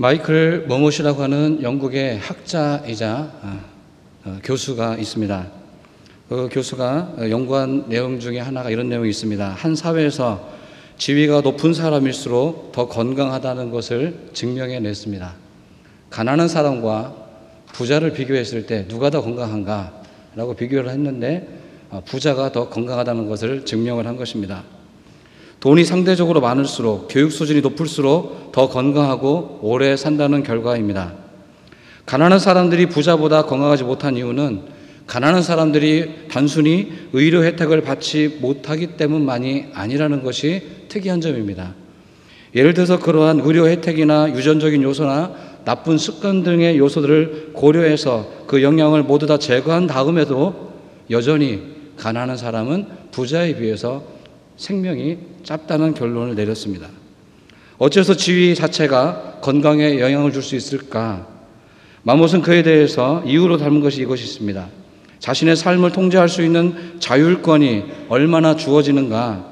마이클 머못이라고 하는 영국의 학자이자 교수가 있습니다. 그 교수가 연구한 내용 중에 하나가 이런 내용이 있습니다. 한 사회에서 지위가 높은 사람일수록 더 건강하다는 것을 증명해냈습니다. 가난한 사람과 부자를 비교했을 때 누가 더 건강한가 라고 비교를 했는데 부자가 더 건강하다는 것을 증명을 한 것입니다. 돈이 상대적으로 많을수록, 교육 수준이 높을수록 더 건강하고 오래 산다는 결과입니다. 가난한 사람들이 부자보다 건강하지 못한 이유는 가난한 사람들이 단순히 의료 혜택을 받지 못하기 때문만이 아니라는 것이 특이한 점입니다. 예를 들어서 그러한 의료 혜택이나 유전적인 요소나 나쁜 습관 등의 요소들을 고려해서 그 영향을 모두 다 제거한 다음에도 여전히 가난한 사람은 부자에 비해서 생명이 짧다는 결론을 내렸습니다. 어째서 지위 자체가 건강에 영향을 줄 수 있을까? 마못은 그에 대해서 이유로 닮은 것이 이것이 있습니다. 자신의 삶을 통제할 수 있는 자율권이 얼마나 주어지는가,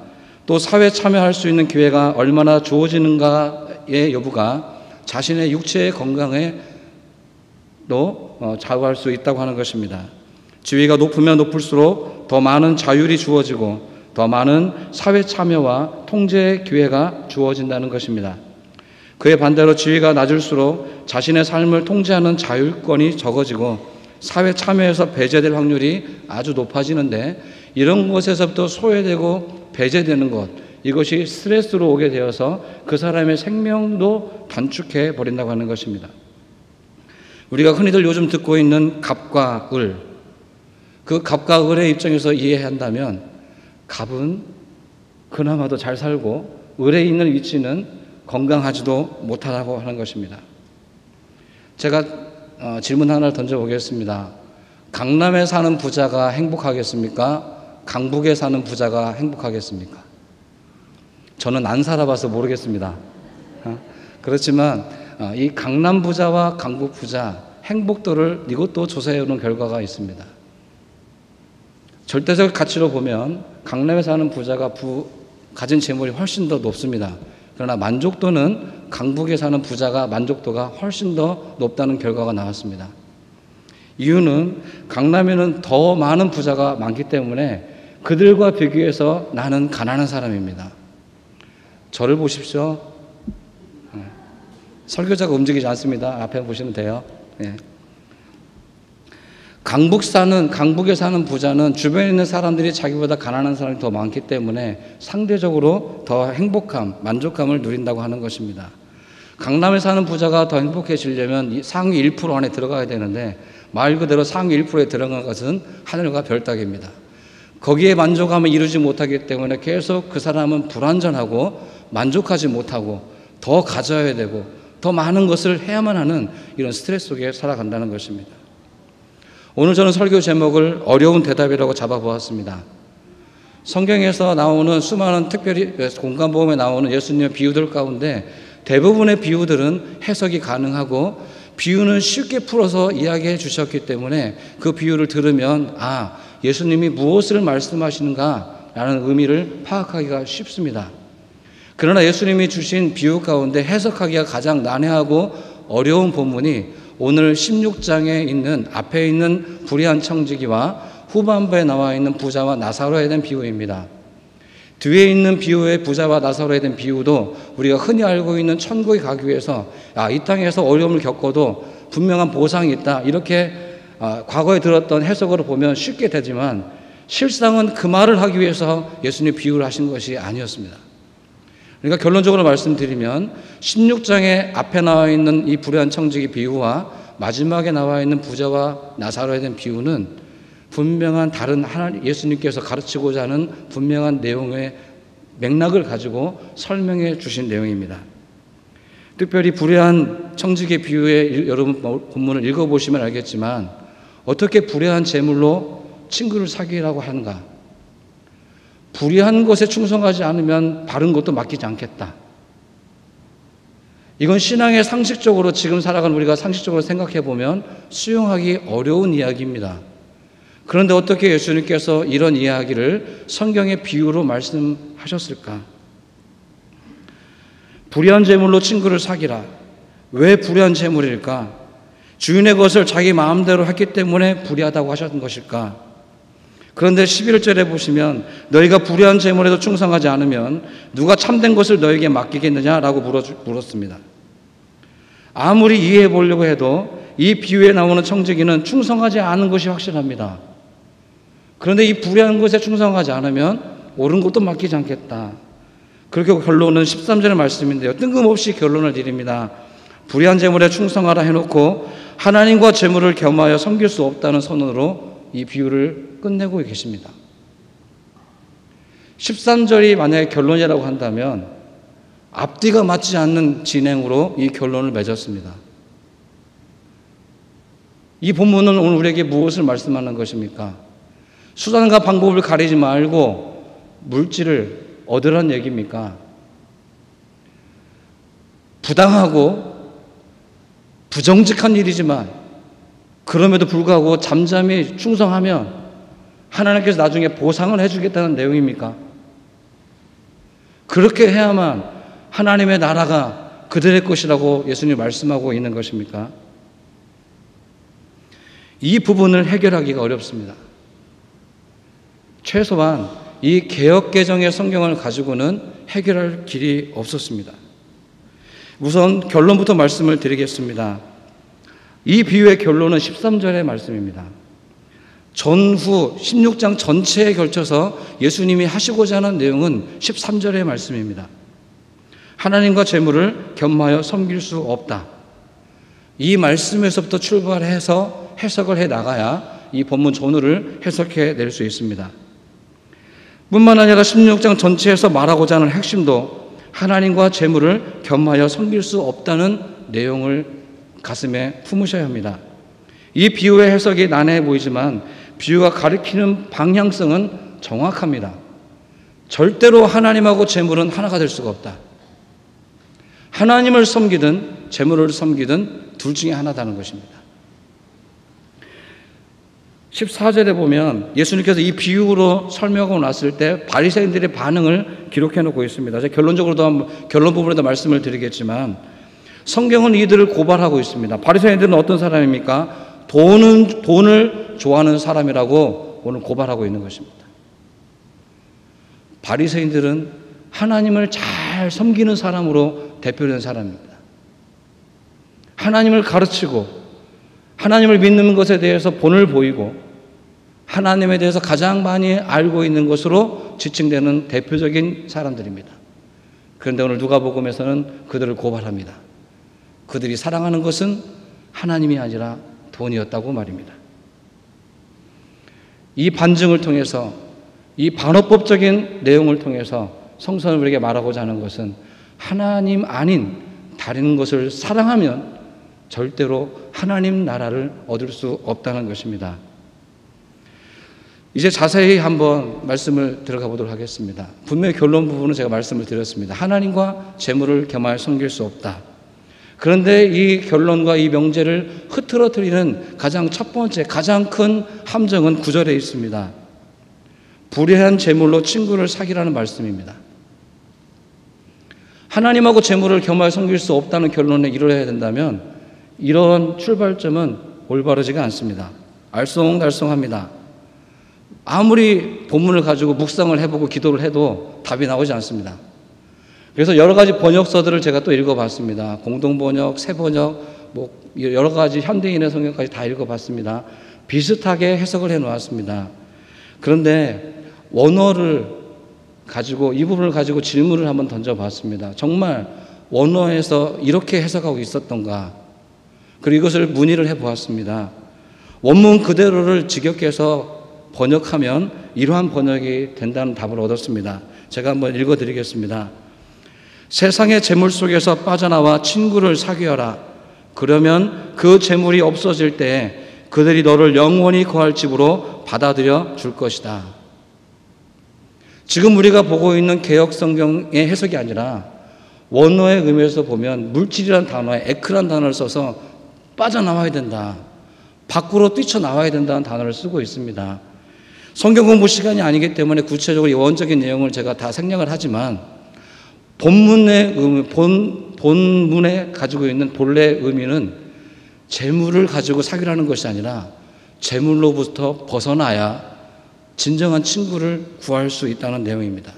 또 사회에 참여할 수 있는 기회가 얼마나 주어지는가의 여부가 자신의 육체의 건강에도 좌우할 수 있다고 하는 것입니다. 지위가 높으면 높을수록 더 많은 자율이 주어지고 더 많은 사회 참여와 통제의 기회가 주어진다는 것입니다. 그에 반대로 지위가 낮을수록 자신의 삶을 통제하는 자율권이 적어지고 사회 참여에서 배제될 확률이 아주 높아지는데, 이런 것에서부터 소외되고 배제되는 것, 이것이 스트레스로 오게 되어서 그 사람의 생명도 단축해 버린다고 하는 것입니다. 우리가 흔히들 요즘 듣고 있는 갑과 을, 그 갑과 을의 입장에서 이해한다면 갑은 그나마도 잘 살고 을에 있는 위치는 건강하지도 못하다고 하는 것입니다. 제가 질문 하나를 던져보겠습니다. 강남에 사는 부자가 행복하겠습니까? 강북에 사는 부자가 행복하겠습니까? 저는 안 살아봐서 모르겠습니다. 그렇지만 이 강남 부자와 강북 부자 행복도를 이것도 조사해오는 결과가 있습니다. 절대적 가치로 보면 강남에 사는 부자가 가진 재물이 훨씬 더 높습니다. 그러나 만족도는 강북에 사는 부자가 만족도가 훨씬 더 높다는 결과가 나왔습니다. 이유는 강남에는 더 많은 부자가 많기 때문에 그들과 비교해서 나는 가난한 사람입니다. 저를 보십시오. 설교자가 움직이지 않습니다. 앞에 보시면 돼요. 강북에 사는 부자는 주변에 있는 사람들이 자기보다 가난한 사람이 더 많기 때문에 상대적으로 더 행복함, 만족감을 누린다고 하는 것입니다. 강남에 사는 부자가 더 행복해지려면 상위 1% 안에 들어가야 되는데, 말 그대로 상위 1%에 들어간 것은 하늘과 별 따기입니다. 거기에 만족감을 이루지 못하기 때문에 계속 그 사람은 불완전하고 만족하지 못하고 더 가져야 되고 더 많은 것을 해야만 하는 이런 스트레스 속에 살아간다는 것입니다. 오늘 저는 설교 제목을 어려운 대답이라고 잡아보았습니다. 성경에서 나오는 수많은, 특별히 공간보험에 나오는 예수님의 비유들 가운데 대부분의 비유들은 해석이 가능하고 비유는 쉽게 풀어서 이야기해 주셨기 때문에 그 비유를 들으면 예수님이 무엇을 말씀하시는가 라는 의미를 파악하기가 쉽습니다. 그러나 예수님이 주신 비유 가운데 해석하기가 가장 난해하고 어려운 본문이 오늘 16장에 있는 앞에 있는 불의한 청지기와 후반부에 나와 있는 부자와 나사로에 대한 비유입니다. 뒤에 있는 비유의 부자와 나사로에 대한 비유도 우리가 흔히 알고 있는 천국에 가기 위해서 이 땅에서 어려움을 겪어도 분명한 보상이 있다, 이렇게 과거에 들었던 해석으로 보면 쉽게 되지만 실상은 그 말을 하기 위해서 예수님이 비유를 하신 것이 아니었습니다. 그러니까 결론적으로 말씀드리면 16장에 앞에 나와 있는 이 불의한 청지기 비유와 마지막에 나와 있는 부자와 나사로에 대한 비유는 분명한 다른 예수님께서 가르치고자 하는 분명한 내용의 맥락을 가지고 설명해 주신 내용입니다. 특별히 불의한 청지기 비유의 여러분 본문을 읽어보시면 알겠지만 어떻게 불의한 재물로 친구를 사귀라고 하는가? 불의한 것에 충성하지 않으면 바른 것도 맡기지 않겠다. 이건 신앙의 상식적으로, 지금 살아가는 우리가 상식적으로 생각해 보면 수용하기 어려운 이야기입니다. 그런데 어떻게 예수님께서 이런 이야기를 성경의 비유로 말씀하셨을까? 불의한 재물로 친구를 사귀라. 왜 불의한 재물일까? 주인의 것을 자기 마음대로 했기 때문에 불의하다고 하셨던 것일까? 그런데 11절에 보시면 너희가 불의한 재물에도 충성하지 않으면 누가 참된 것을 너에게 맡기겠느냐라고 물었습니다. 아무리 이해해 보려고 해도 이 비유에 나오는 청지기는 충성하지 않은 것이 확실합니다. 그런데 이 불의한 것에 충성하지 않으면 옳은 것도 맡기지 않겠다. 그렇게 결론은 13절의 말씀인데요. 뜬금없이 결론을 드립니다. 불의한 재물에 충성하라 해놓고 하나님과 재물을 겸하여 섬길 수 없다는 선언으로 이 비유를 끝내고 계십니다. 13절이 만약에 결론이라고 한다면 앞뒤가 맞지 않는 진행으로 이 결론을 맺었습니다. 이 본문은 오늘 우리에게 무엇을 말씀하는 것입니까? 수단과 방법을 가리지 말고 물질을 얻으라는 얘기입니까? 부당하고 부정직한 일이지만 그럼에도 불구하고 잠잠히 충성하면 하나님께서 나중에 보상을 해주겠다는 내용입니까? 그렇게 해야만 하나님의 나라가 그들의 것이라고 예수님이 말씀하고 있는 것입니까? 이 부분을 해결하기가 어렵습니다. 최소한 이 개역개정의 성경을 가지고는 해결할 길이 없었습니다. 우선 결론부터 말씀을 드리겠습니다. 이 비유의 결론은 13절의 말씀입니다. 전후 16장 전체에 걸쳐서 예수님이 하시고자 하는 내용은 13절의 말씀입니다. 하나님과 재물을 겸하여 섬길 수 없다. 이 말씀에서부터 출발해서 해석을 해 나가야 이 본문 전후를 해석해 낼 수 있습니다. 뿐만 아니라 16장 전체에서 말하고자 하는 핵심도 하나님과 재물을 겸하여 섬길 수 없다는 내용을 가슴에 품으셔야 합니다. 이 비유의 해석이 난해해 보이지만 비유가 가리키는 방향성은 정확합니다. 절대로 하나님하고 재물은 하나가 될 수가 없다. 하나님을 섬기든 재물을 섬기든 둘 중에 하나다는 것입니다. 14절에 보면 예수님께서 이 비유로 설명하고 났을 때 바리새인들의 반응을 기록해 놓고 있습니다. 제가 결론적으로도 결론 부분에도 말씀을 드리겠지만 성경은 이들을 고발하고 있습니다. 바리새인들은 어떤 사람입니까? 돈을 좋아하는 사람이라고 오늘 고발하고 있는 것입니다. 바리새인들은 하나님을 잘 섬기는 사람으로 대표되는 사람입니다. 하나님을 가르치고 하나님을 믿는 것에 대해서 본을 보이고 하나님에 대해서 가장 많이 알고 있는 것으로 지칭되는 대표적인 사람들입니다. 그런데 오늘 누가복음에서는 그들을 고발합니다. 그들이 사랑하는 것은 하나님이 아니라 돈이었다고 말입니다. 이 반증을 통해서 이 반어법적인 내용을 통해서 성서는 우리에게 말하고자 하는 것은 하나님 아닌 다른 것을 사랑하면 절대로 하나님 나라를 얻을 수 없다는 것입니다. 이제 자세히 한번 말씀을 들어가 보도록 하겠습니다. 분명히 결론 부분은 제가 말씀을 드렸습니다. 하나님과 재물을 겸하여 섬길 수 없다. 그런데 이 결론과 이 명제를 흐트러뜨리는 가장 첫 번째, 가장 큰 함정은 9절에 있습니다. 불의한 재물로 친구를 사귀라는 말씀입니다. 하나님하고 재물을 겸하여 섬길 수 없다는 결론에 이르러야 된다면 이런 출발점은 올바르지가 않습니다. 알쏭달쏭합니다. 아무리 본문을 가지고 묵상을 해보고 기도를 해도 답이 나오지 않습니다. 그래서 여러 가지 번역서들을 제가 또 읽어봤습니다. 공동번역, 새번역, 여러 가지 현대인의 성경까지 다 읽어봤습니다. 비슷하게 해석을 해놓았습니다. 그런데 원어를 가지고 이 부분을 가지고 질문을 한번 던져봤습니다. 정말 원어에서 이렇게 해석하고 있었던가? 그리고 이것을 문의를 해보았습니다. 원문 그대로를 직역해서 번역하면 이러한 번역이 된다는 답을 얻었습니다. 제가 한번 읽어드리겠습니다. 세상의 재물 속에서 빠져나와 친구를 사귀어라. 그러면 그 재물이 없어질 때 그들이 너를 영원히 거할 집으로 받아들여 줄 것이다. 지금 우리가 보고 있는 개역성경의 해석이 아니라 원어의 의미에서 보면 물질이라는 단어에 에크란 단어를 써서 빠져나와야 된다. 밖으로 뛰쳐나와야 된다는 단어를 쓰고 있습니다. 성경 공부 시간이 아니기 때문에 구체적으로 원적인 내용을 제가 다 생략을 하지만 본문에 가지고 있는 본래 의미는 재물을 가지고 사귀라는 것이 아니라 재물로부터 벗어나야 진정한 친구를 구할 수 있다는 내용입니다.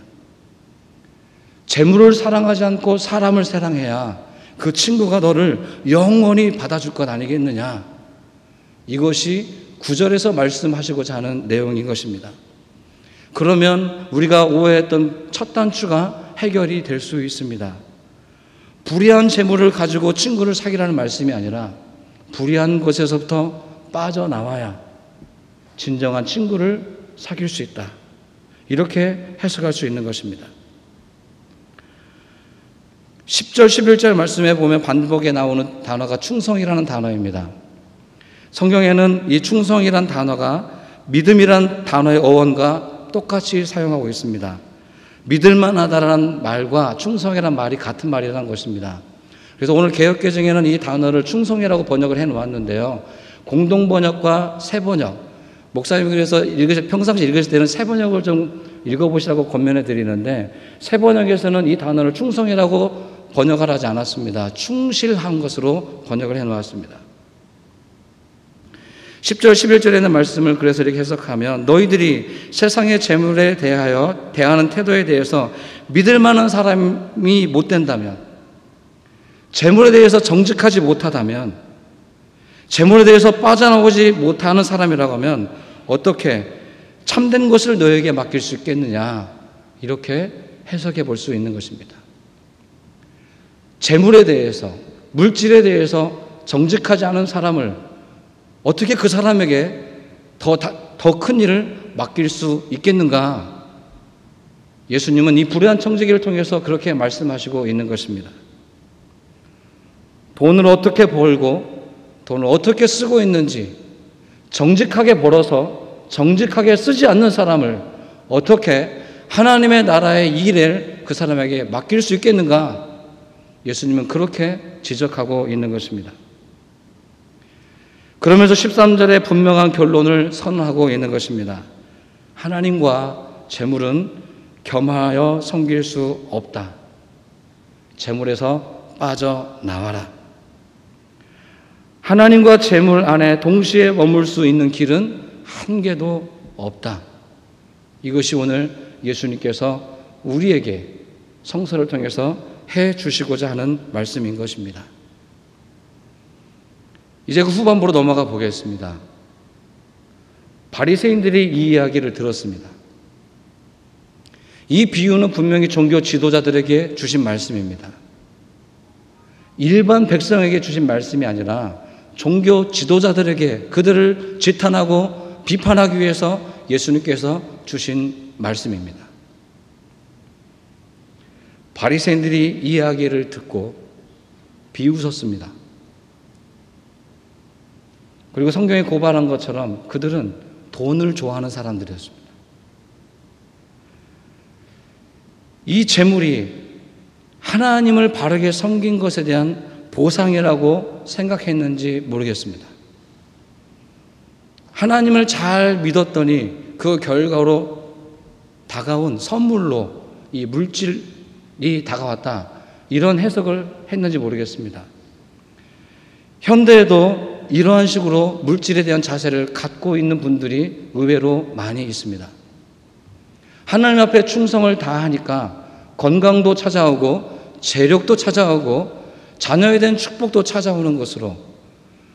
재물을 사랑하지 않고 사람을 사랑해야 그 친구가 너를 영원히 받아줄 것 아니겠느냐. 이것이 9절에서 말씀하시고자 하는 내용인 것입니다. 그러면 우리가 오해했던 첫 단추가 해결이 될 수 있습니다. 불의한 재물을 가지고 친구를 사귀라는 말씀이 아니라 불의한 것에서부터 빠져나와야 진정한 친구를 사귈 수 있다. 이렇게 해석할 수 있는 것입니다. 10절, 11절 말씀에 보면 반복에 나오는 단어가 충성이라는 단어입니다. 성경에는 이 충성이란 단어가 믿음이란 단어의 어원과 똑같이 사용하고 있습니다. 믿을만하다라는 말과 충성이라는 말이 같은 말이라는 것입니다. 그래서 오늘 개역개정에는 이 단어를 충성이라고 번역을 해놓았는데요. 공동번역과 새번역, 목사님이 그래서 평상시 읽으실 때는 새번역을 좀 읽어보시라고 권면해 드리는데, 새번역에서는 이 단어를 충성이라고 번역을 하지 않았습니다. 충실한 것으로 번역을 해놓았습니다. 10절 11절에는 말씀을 그래서 이렇게 해석하면, 너희들이 세상의 재물에 대하여 대하는 태도에 대해서 믿을 만한 사람이 못 된다면, 재물에 대해서 정직하지 못하다면, 재물에 대해서 빠져나오지 못하는 사람이라고 하면 어떻게 참된 것을 너에게 맡길 수 있겠느냐, 이렇게 해석해 볼 수 있는 것입니다. 재물에 대해서, 물질에 대해서 정직하지 않은 사람을 어떻게 그 사람에게 더 큰 일을 맡길 수 있겠는가? 예수님은 이 불의한 청지기를 통해서 그렇게 말씀하시고 있는 것입니다. 돈을 어떻게 벌고 돈을 어떻게 쓰고 있는지 정직하게 벌어서 정직하게 쓰지 않는 사람을 어떻게 하나님의 나라의 일을 그 사람에게 맡길 수 있겠는가? 예수님은 그렇게 지적하고 있는 것입니다. 그러면서 13절에 분명한 결론을 선언하고 있는 것입니다. 하나님과 재물은 겸하여 섬길 수 없다. 재물에서 빠져나와라. 하나님과 재물 안에 동시에 머물 수 있는 길은 한 개도 없다. 이것이 오늘 예수님께서 우리에게 성서를 통해서 해 주시고자 하는 말씀인 것입니다. 이제 그 후반부로 넘어가 보겠습니다. 바리새인들이 이 이야기를 들었습니다. 이 비유는 분명히 종교 지도자들에게 주신 말씀입니다. 일반 백성에게 주신 말씀이 아니라 종교 지도자들에게, 그들을 지탄하고 비판하기 위해서 예수님께서 주신 말씀입니다. 바리새인들이 이 이야기를 듣고 비웃었습니다. 그리고 성경에 고발한 것처럼 그들은 돈을 좋아하는 사람들이었습니다. 이 재물이 하나님을 바르게 섬긴 것에 대한 보상이라고 생각했는지 모르겠습니다. 하나님을 잘 믿었더니 그 결과로 다가온 선물로 이 물질이 다가왔다, 이런 해석을 했는지 모르겠습니다. 현대에도 이러한 식으로 물질에 대한 자세를 갖고 있는 분들이 의외로 많이 있습니다. 하나님 앞에 충성을 다하니까 건강도 찾아오고 재력도 찾아오고 자녀에 대한 축복도 찾아오는 것으로,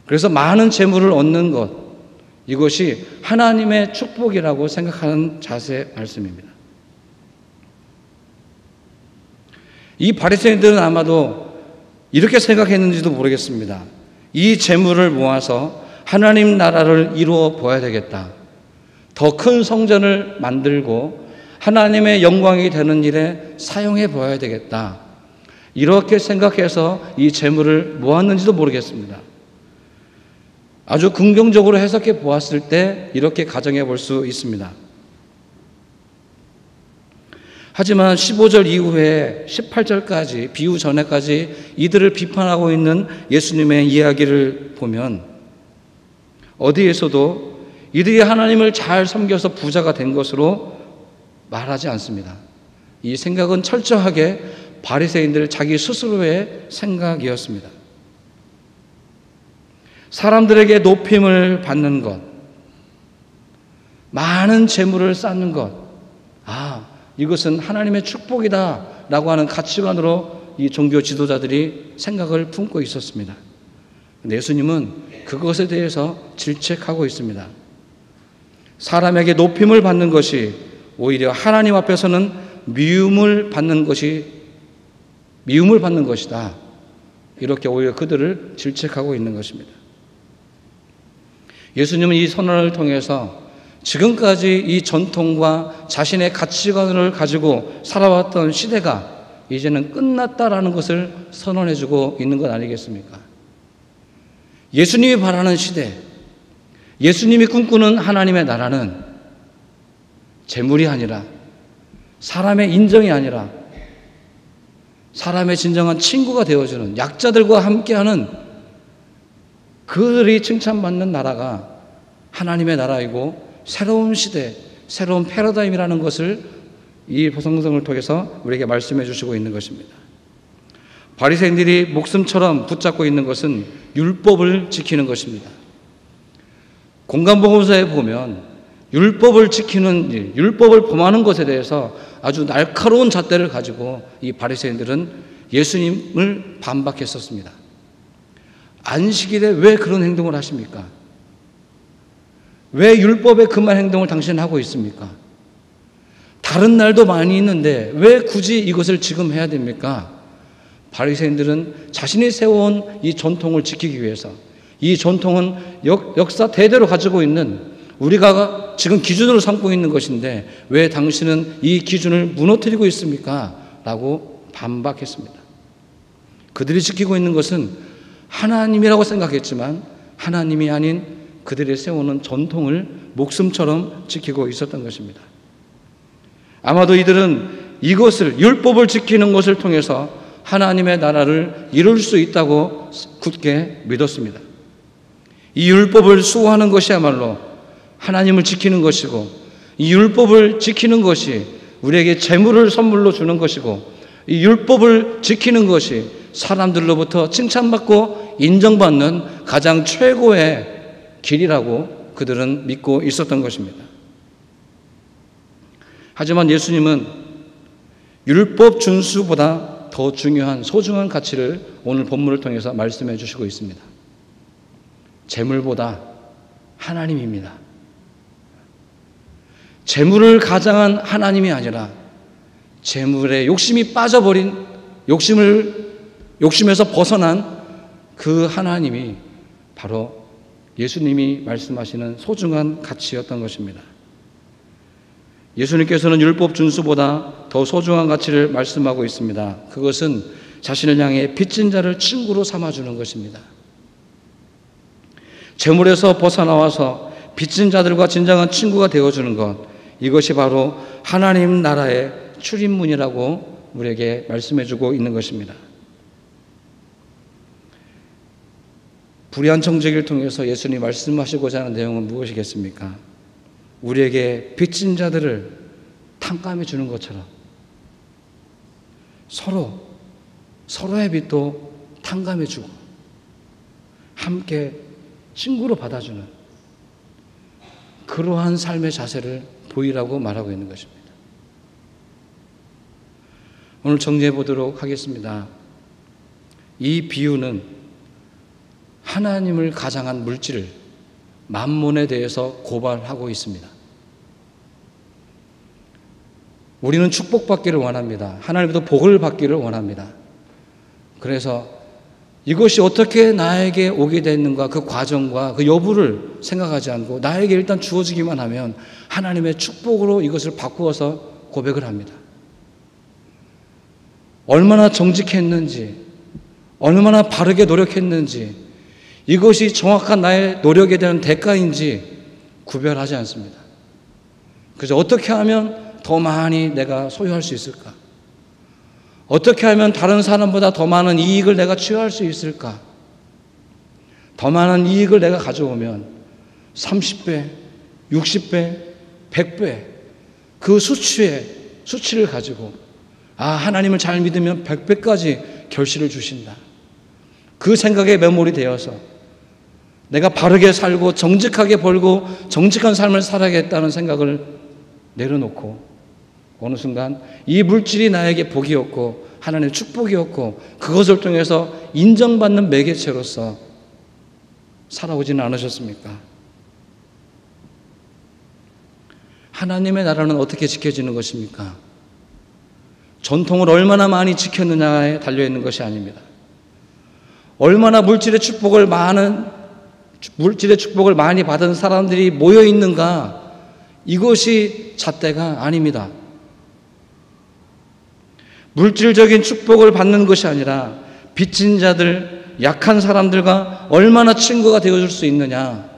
그래서 많은 재물을 얻는 것, 이것이 하나님의 축복이라고 생각하는 자세 말씀입니다. 이 바리새인들은 아마도 이렇게 생각했는지도 모르겠습니다. 이 재물을 모아서 하나님 나라를 이루어 보아야 되겠다. 더 큰 성전을 만들고 하나님의 영광이 되는 일에 사용해 보아야 되겠다. 이렇게 생각해서 이 재물을 모았는지도 모르겠습니다. 아주 긍정적으로 해석해 보았을 때 이렇게 가정해 볼 수 있습니다. 하지만 15절 이후에 18절까지, 비유 전에까지 이들을 비판하고 있는 예수님의 이야기를 보면 어디에서도 이들이 하나님을 잘 섬겨서 부자가 된 것으로 말하지 않습니다. 이 생각은 철저하게 바리새인들 자기 스스로의 생각이었습니다. 사람들에게 높임을 받는 것, 많은 재물을 쌓는 것, 이것은 하나님의 축복이다 라고 하는 가치관으로 이 종교 지도자들이 생각을 품고 있었습니다. 근데 예수님은 그것에 대해서 질책하고 있습니다. 사람에게 높임을 받는 것이 오히려 하나님 앞에서는 미움을 받는 것이다. 이렇게 오히려 그들을 질책하고 있는 것입니다. 예수님은 이 선언을 통해서 지금까지 이 전통과 자신의 가치관을 가지고 살아왔던 시대가 이제는 끝났다라는 것을 선언해주고 있는 것 아니겠습니까? 예수님이 바라는 시대, 예수님이 꿈꾸는 하나님의 나라는 재물이 아니라, 사람의 인정이 아니라, 사람의 진정한 친구가 되어주는, 약자들과 함께하는, 그들이 칭찬받는 나라가 하나님의 나라이고 새로운 시대, 새로운 패러다임이라는 것을 이 성경을 통해서 우리에게 말씀해 주시고 있는 것입니다. 바리새인들이 목숨처럼 붙잡고 있는 것은 율법을 지키는 것입니다. 공간복음서에 보면 율법을 지키는 일, 율법을 범하는 것에 대해서 아주 날카로운 잣대를 가지고 이 바리새인들은 예수님을 반박했었습니다. 안식일에 왜 그런 행동을 하십니까? 왜 율법에 금한 행동을 당신은 하고 있습니까? 다른 날도 많이 있는데 왜 굳이 이것을 지금 해야 됩니까? 바리새인들은 자신이 세워온 이 전통을 지키기 위해서, 이 전통은 역사 대대로 가지고 있는, 우리가 지금 기준으로 삼고 있는 것인데 왜 당신은 이 기준을 무너뜨리고 있습니까? 라고 반박했습니다. 그들이 지키고 있는 것은 하나님이라고 생각했지만 하나님이 아닌 그들이 세우는 전통을 목숨처럼 지키고 있었던 것입니다. 아마도 이들은 이것을, 율법을 지키는 것을 통해서 하나님의 나라를 이룰 수 있다고 굳게 믿었습니다. 이 율법을 수호하는 것이야말로 하나님을 지키는 것이고, 이 율법을 지키는 것이 우리에게 재물을 선물로 주는 것이고, 이 율법을 지키는 것이 사람들로부터 칭찬받고 인정받는 가장 최고의 길이라고 그들은 믿고 있었던 것입니다. 하지만 예수님은 율법 준수보다 더 중요한 소중한 가치를 오늘 본문을 통해서 말씀해 주시고 있습니다. 재물보다 하나님입니다. 재물을 가장한 하나님이 아니라 재물에 욕심이 빠져버린, 욕심에서 벗어난 그 하나님이 바로 예수님이 말씀하시는 소중한 가치였던 것입니다. 예수님께서는 율법 준수보다 더 소중한 가치를 말씀하고 있습니다. 그것은 자신을 향해 빚진 자를 친구로 삼아주는 것입니다. 재물에서 벗어나와서 빚진 자들과 진정한 친구가 되어주는 것, 이것이 바로 하나님 나라의 출입문이라고 우리에게 말씀해주고 있는 것입니다. 불의한 정죄기를 통해서 예수님이 말씀하시고자 하는 내용은 무엇이겠습니까? 우리에게 빚진 자들을 탕감해 주는 것처럼 서로의 빚도 탕감해 주고 함께 친구로 받아주는 그러한 삶의 자세를 보이라고 말하고 있는 것입니다. 오늘 정리해 보도록 하겠습니다. 이 비유는 하나님을 가장한 물질, 만몬에 대해서 고발하고 있습니다. 우리는 축복받기를 원합니다. 하나님부터 복을 받기를 원합니다. 그래서 이것이 어떻게 나에게 오게 됐는가, 그 과정과 그 여부를 생각하지 않고 나에게 일단 주어지기만 하면 하나님의 축복으로 이것을 바꾸어서 고백을 합니다. 얼마나 정직했는지, 얼마나 바르게 노력했는지, 이것이 정확한 나의 노력에 대한 대가인지 구별하지 않습니다. 그래서 어떻게 하면 더 많이 내가 소유할 수 있을까? 어떻게 하면 다른 사람보다 더 많은 이익을 내가 취할 수 있을까? 더 많은 이익을 내가 가져오면 30배, 60배, 100배 그 수치를 가지고 하나님을 잘 믿으면 100배까지 결실을 주신다. 그 생각에 매몰이 되어서 내가 바르게 살고 정직하게 벌고 정직한 삶을 살아야겠다는 생각을 내려놓고 어느 순간 이 물질이 나에게 복이었고 하나님의 축복이었고 그것을 통해서 인정받는 매개체로서 살아오지는 않으셨습니까? 하나님의 나라는 어떻게 지켜지는 것입니까? 전통을 얼마나 많이 지켰느냐에 달려있는 것이 아닙니다. 얼마나 물질의 축복을 많이 받은 사람들이 모여있는가, 이것이 잣대가 아닙니다. 물질적인 축복을 받는 것이 아니라 빚진 자들, 약한 사람들과 얼마나 친구가 되어줄 수 있느냐,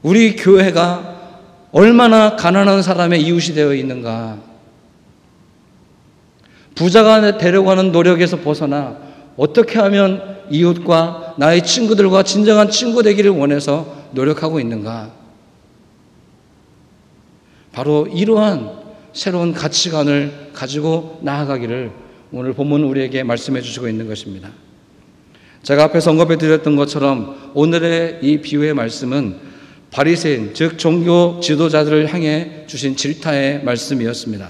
우리 교회가 얼마나 가난한 사람의 이웃이 되어 있는가, 부자가 되려고 하는 노력에서 벗어나 어떻게 하면 이웃과 나의 친구들과 진정한 친구 되기를 원해서 노력하고 있는가. 바로 이러한 새로운 가치관을 가지고 나아가기를 오늘 본문은 우리에게 말씀해 주시고 있는 것입니다. 제가 앞에서 언급해 드렸던 것처럼 오늘의 이 비유의 말씀은 바리새인, 즉 종교 지도자들을 향해 주신 질타의 말씀이었습니다.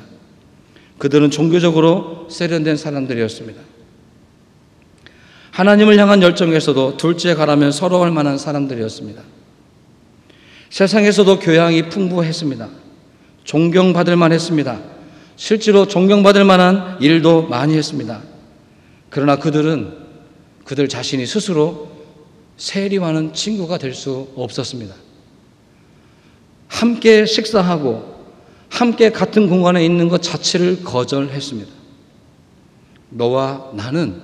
그들은 종교적으로 세련된 사람들이었습니다. 하나님을 향한 열정에서도 둘째 가라면 서러울 만한 사람들이었습니다. 세상에서도 교양이 풍부했습니다. 존경받을 만했습니다. 실제로 존경받을 만한 일도 많이 했습니다. 그러나 그들 자신이 스스로 세리와는 친구가 될 수 없었습니다. 함께 식사하고 함께 같은 공간에 있는 것 자체를 거절했습니다. 너와 나는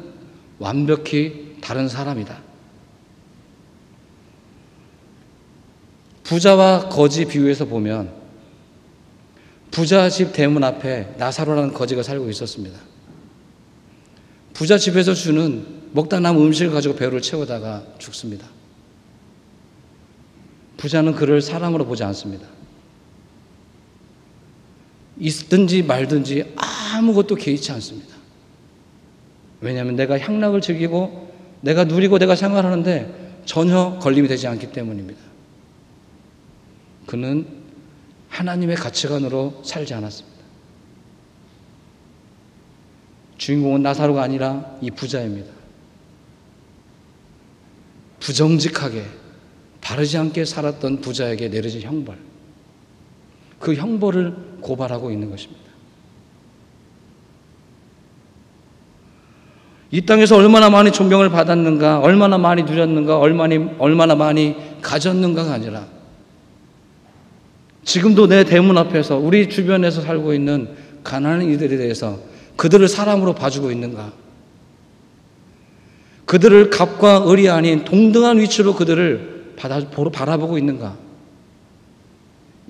완벽히 다른 사람이다. 부자와 거지 비유에서 보면 부자 집 대문 앞에 나사로라는 거지가 살고 있었습니다. 부자 집에서 주는 먹다 남은 음식을 가지고 배를 채우다가 죽습니다. 부자는 그를 사람으로 보지 않습니다. 있든지 말든지 아무것도 개의치 않습니다. 왜냐하면 내가 향락을 즐기고 내가 누리고 내가 생활하는데 전혀 걸림이 되지 않기 때문입니다. 그는 하나님의 가치관으로 살지 않았습니다. 주인공은 나사로가 아니라 이 부자입니다. 부정직하게 바르지 않게 살았던 부자에게 내려진 형벌, 그 형벌을 고발하고 있는 것입니다. 이 땅에서 얼마나 많이 존경을 받았는가, 얼마나 많이 누렸는가, 얼마나 많이 가졌는가가 아니라 지금도 내 대문 앞에서 우리 주변에서 살고 있는 가난한 이들에 대해서 그들을 사람으로 봐주고 있는가, 그들을 갑과 을이 아닌 동등한 위치로 그들을 바라보고 있는가,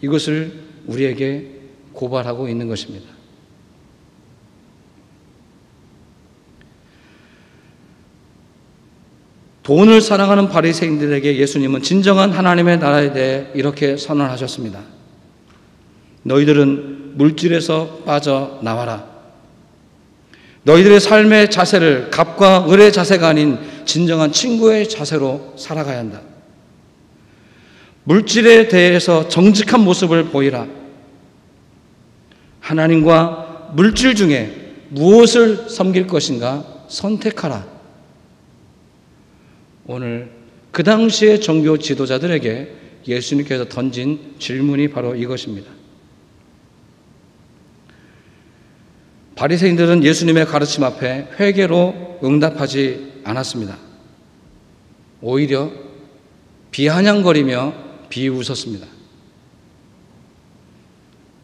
이것을 우리에게 고발하고 있는 것입니다. 돈을 사랑하는 바리새인들에게 예수님은 진정한 하나님의 나라에 대해 이렇게 선언하셨습니다. 너희들은 물질에서 빠져나와라. 너희들의 삶의 자세를 갑과 을의 자세가 아닌 진정한 친구의 자세로 살아가야 한다. 물질에 대해서 정직한 모습을 보이라. 하나님과 물질 중에 무엇을 섬길 것인가 선택하라. 오늘 그 당시의 종교 지도자들에게 예수님께서 던진 질문이 바로 이것입니다. 바리새인들은 예수님의 가르침 앞에 회개로 응답하지 않았습니다. 오히려 비아냥거리며 비웃었습니다.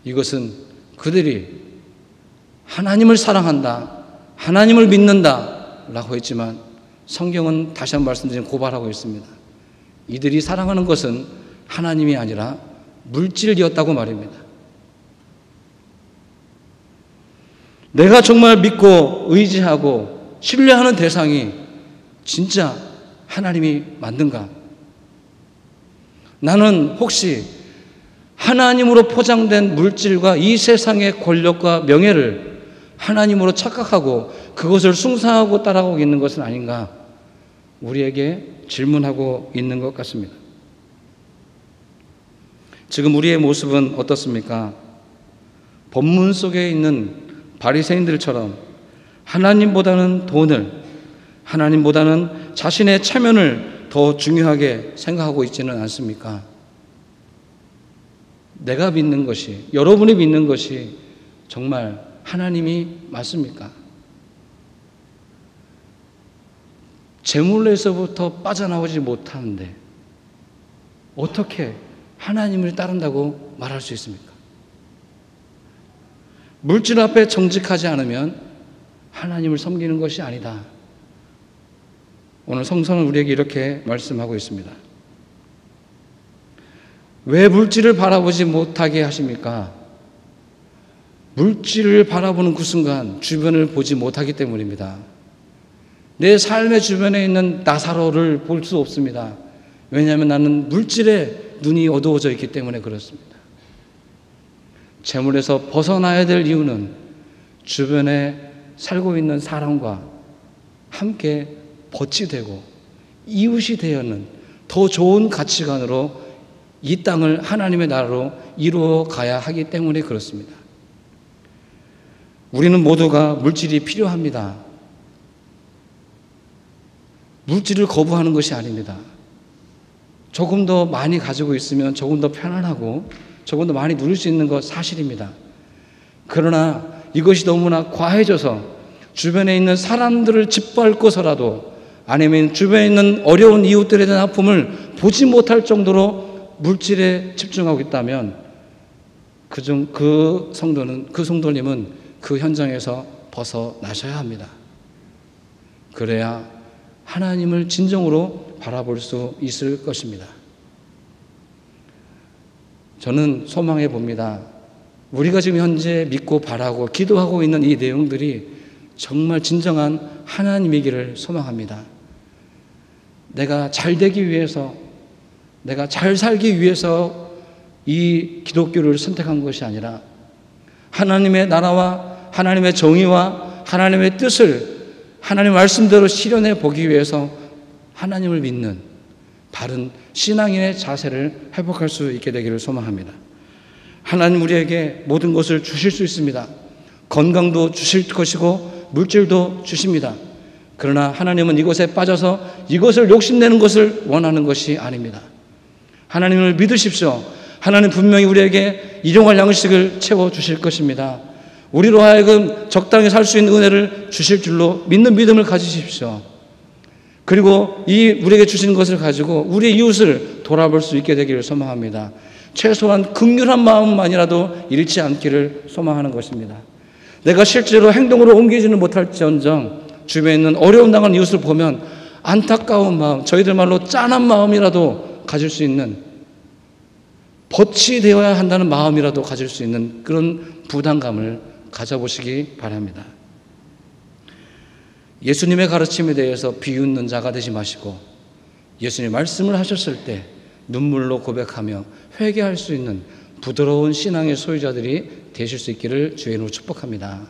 이것은 그들이 하나님을 사랑한다, 하나님을 믿는다 라고 했지만 성경은 다시 한번 말씀드리면 고발하고 있습니다. 이들이 사랑하는 것은 하나님이 아니라 물질이었다고 말입니다. 내가 정말 믿고 의지하고 신뢰하는 대상이 진짜 하나님이 맞는가? 나는 혹시 하나님으로 포장된 물질과 이 세상의 권력과 명예를 하나님으로 착각하고 그것을 숭상하고 따라가고 있는 것은 아닌가 우리에게 질문하고 있는 것 같습니다. 지금 우리의 모습은 어떻습니까? 본문 속에 있는 바리새인들처럼 하나님보다는 돈을, 하나님보다는 자신의 체면을 더 중요하게 생각하고 있지는 않습니까? 내가 믿는 것이, 여러분이 믿는 것이 정말 하나님이 맞습니까? 재물에서부터 빠져나오지 못하는데 어떻게 하나님을 따른다고 말할 수 있습니까? 물질 앞에 정직하지 않으면 하나님을 섬기는 것이 아니다. 오늘 성서는 우리에게 이렇게 말씀하고 있습니다. 왜 물질을 바라보지 못하게 하십니까? 물질을 바라보는 그 순간 주변을 보지 못하기 때문입니다. 내 삶의 주변에 있는 나사로를 볼 수 없습니다. 왜냐하면 나는 물질에 눈이 어두워져 있기 때문에 그렇습니다. 재물에서 벗어나야 될 이유는 주변에 살고 있는 사람과 함께 벗이 되고 이웃이 되어는 더 좋은 가치관으로 이 땅을 하나님의 나라로 이루어 가야 하기 때문에 그렇습니다. 우리는 모두가 물질이 필요합니다. 물질을 거부하는 것이 아닙니다. 조금 더 많이 가지고 있으면 조금 더 편안하고 조금 더 많이 누릴 수 있는 것 사실입니다. 그러나 이것이 너무나 과해져서 주변에 있는 사람들을 짓밟고서라도 아니면 주변에 있는 어려운 이웃들에 대한 아픔을 보지 못할 정도로 물질에 집중하고 있다면 그 성도님은 그 현장에서 벗어나셔야 합니다. 그래야 하나님을 진정으로 바라볼 수 있을 것입니다. 저는 소망해 봅니다. 우리가 지금 현재 믿고 바라고 기도하고 있는 이 내용들이 정말 진정한 하나님이기를 소망합니다. 내가 잘 되기 위해서, 내가 잘 살기 위해서 이 기독교를 선택한 것이 아니라 하나님의 나라와 하나님의 정의와 하나님의 뜻을 하나님 말씀대로 실현해 보기 위해서 하나님을 믿는 바른 신앙인의 자세를 회복할 수 있게 되기를 소망합니다. 하나님 우리에게 모든 것을 주실 수 있습니다. 건강도 주실 것이고 물질도 주십니다. 그러나 하나님은 이것에 빠져서 이것을 욕심내는 것을 원하는 것이 아닙니다. 하나님을 믿으십시오. 하나님 분명히 우리에게 일용할 양식을 채워주실 것입니다. 우리로 하여금 적당히 살 수 있는 은혜를 주실 줄로 믿는 믿음을 가지십시오. 그리고 우리에게 주신 것을 가지고 우리 이웃을 돌아볼 수 있게 되기를 소망합니다. 최소한 긍휼한 마음만이라도 잃지 않기를 소망하는 것입니다. 내가 실제로 행동으로 옮기지는 못할지언정 주변에 있는 어려움 당하는 이웃을 보면 안타까운 마음, 저희들 말로 짠한 마음이라도 가질 수 있는, 벗이 되어야 한다는 마음이라도 가질 수 있는 그런 부담감을 가져보시기 바랍니다. 예수님의 가르침에 대해서 비웃는 자가 되지 마시고 예수님 말씀을 하셨을 때 눈물로 고백하며 회개할 수 있는 부드러운 신앙의 소유자들이 되실 수 있기를 주의 이름으로 축복합니다.